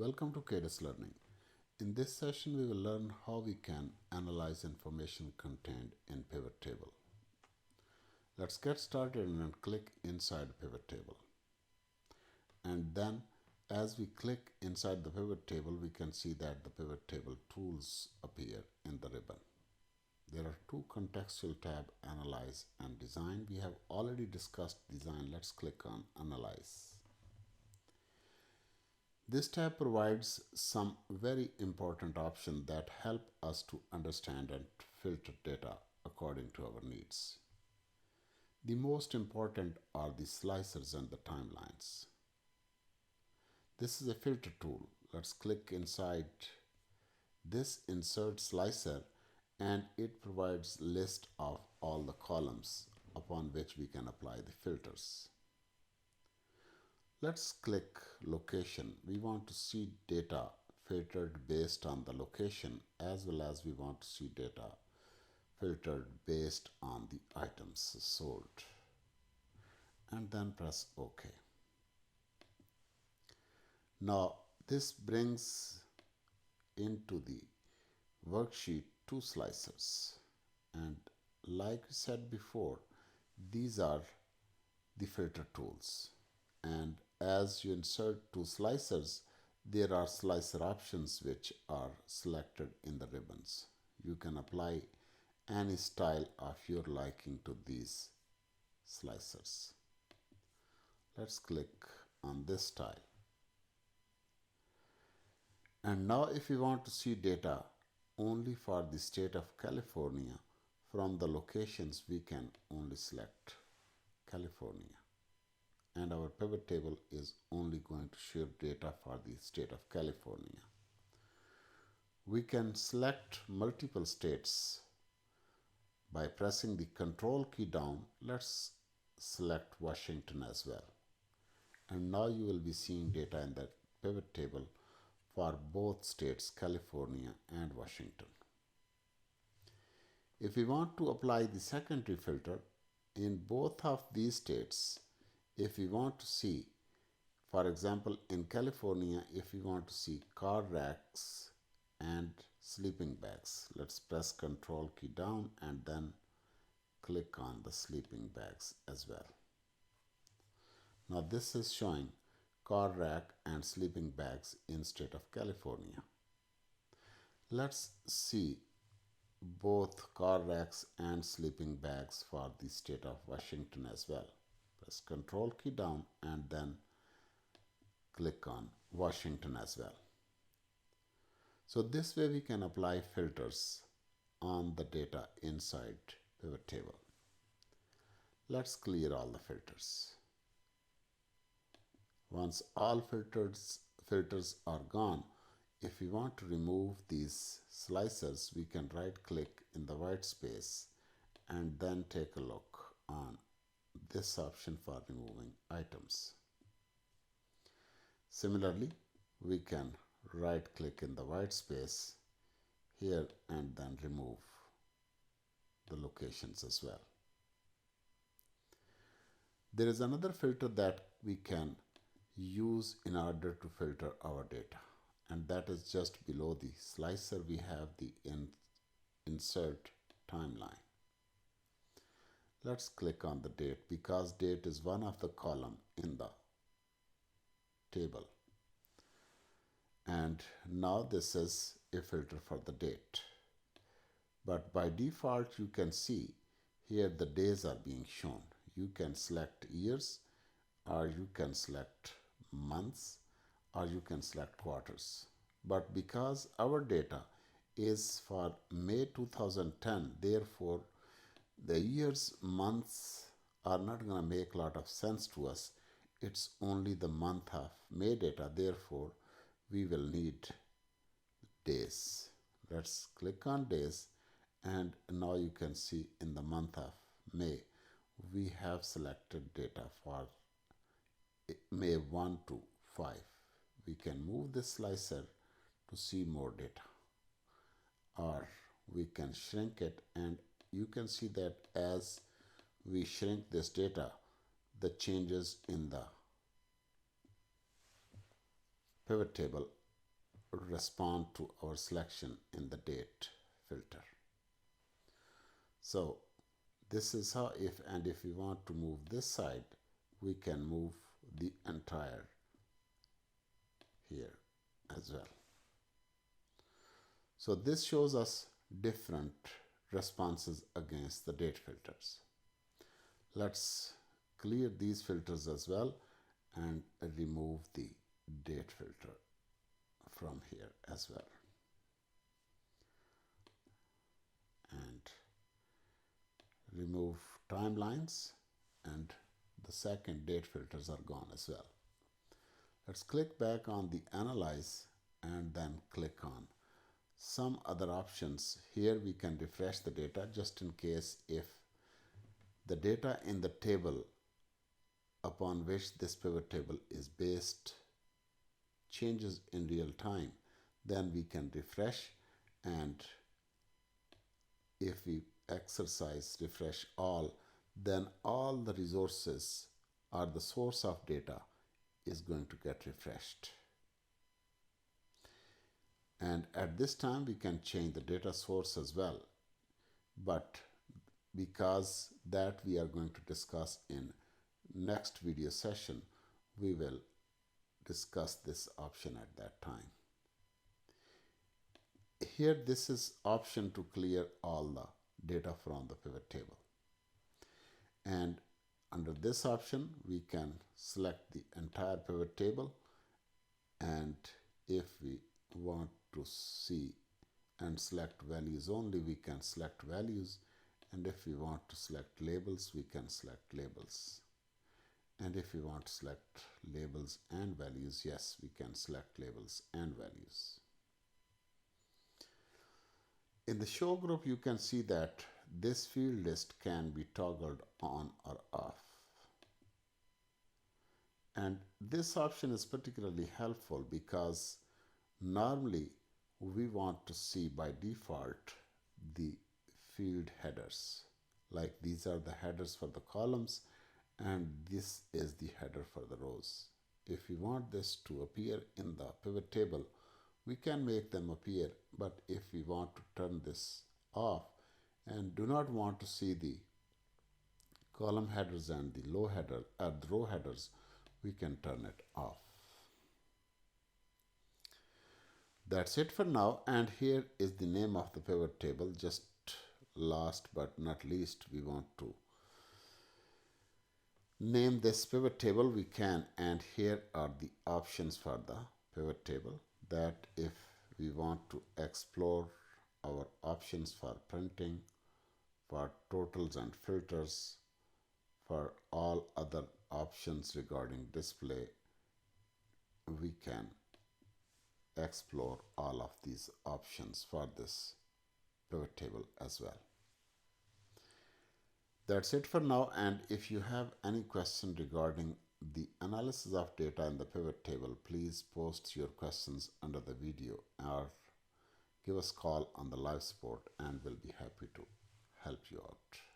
Welcome to Cadus Learning. In this session, we will learn how we can analyze information contained in pivot table. Let's get started and click inside pivot table. And then as we click inside the pivot table, we can see that the pivot table tools appear in the ribbon. There are two contextual tabs, Analyze and Design. We have already discussed design. Let's click on Analyze. This tab provides some very important options that help us to understand and filter data according to our needs. The most important are the slicers and the timelines. This is a filter tool. Let's click inside this insert slicer and it provides list of all the columns upon which we can apply the filters. Let's click location. We want to see data filtered based on the location, as well as we want to see data filtered based on the items sold. And then press OK. Now this brings into the worksheet two slicers, and like we said before, these are the filter tools, and as you insert two slicers, there are slicer options which are selected in the ribbons. You can apply any style of your liking to these slicers. Let's click on this style. And now if you want to see data only for the state of California, from the locations we can only select California. And our pivot table is only going to share data for the state of California. We can select multiple states by pressing the Control key down. Let's select Washington as well. And now you will be seeing data in that pivot table for both states, California and Washington. If we want to apply the secondary filter in both of these states, if we want to see, for example, in California, if we want to see car racks and sleeping bags, let's press Control key down and then click on the sleeping bags as well. Now this is showing car rack and sleeping bags in state of California. Let's see both car racks and sleeping bags for the state of Washington as well. Press Control key down and then click on Washington as well. So this way we can apply filters on the data inside pivot table. Let's clear all the filters. Once all filters are gone, if we want to remove these slicers, we can right click in the white space and then take a look on this option for removing items. Similarly, we can right click in the white space here and then remove the locations as well. There is another filter that we can use in order to filter our data, and that is just below the slicer we have the insert timeline. Let's click on the date because date is one of the column in the table. And now this is a filter for the date. But by default, you can see here the days are being shown. You can select years, or you can select months, or you can select quarters. But because our data is for May 2010, therefore the years, months are not going to make a lot of sense to us. It's only the month of May data, therefore we will need days. Let's click on days, and now you can see in the month of May we have selected data for May 1 to 5. We can move this slicer to see more data, or we can shrink it, and you can see that as we shrink this data, the changes in the pivot table respond to our selection in the date filter. So this is how, if we want to move this side, we can move the entire here as well. So this shows us different responses against the date filters. Let's clear these filters as well and remove the date filter from here as well. And remove timelines, and the second date filters are gone as well. Let's click back on the analyze and then click on some other options. Here we can refresh the data just in case if the data in the table upon which this pivot table is based changes in real time, then we can refresh, and if we exercise refresh all, then all the resources or the source of data is going to get refreshed. And at this time we can change the data source as well, but because that we are going to discuss in next video session, we will discuss this option at that time. Here this is option to clear all the data from the pivot table, and under this option we can select the entire pivot table, and if we want to see and select values only, we can select values, and if we want to select labels, we can select labels. And if we want to select labels and values, yes, we can select labels and values. In the show group, you can see that this field list can be toggled on or off. And this option is particularly helpful because normally we want to see by default the field headers. Like these are the headers for the columns, and this is the header for the rows. If we want this to appear in the pivot table, we can make them appear, but if we want to turn this off and do not want to see the column headers and the row headers, we can turn it off. That's it for now, and here is the name of the pivot table. Just last but not least, we want to name this pivot table. We can, and here are the options for the pivot table, that if we want to explore our options for printing, for totals and filters, for all other options regarding display, we can explore all of these options for this pivot table as well. That's it for now, and if you have any question regarding the analysis of data in the pivot table, please post your questions under the video or give us a call on the live support, and we'll be happy to help you out.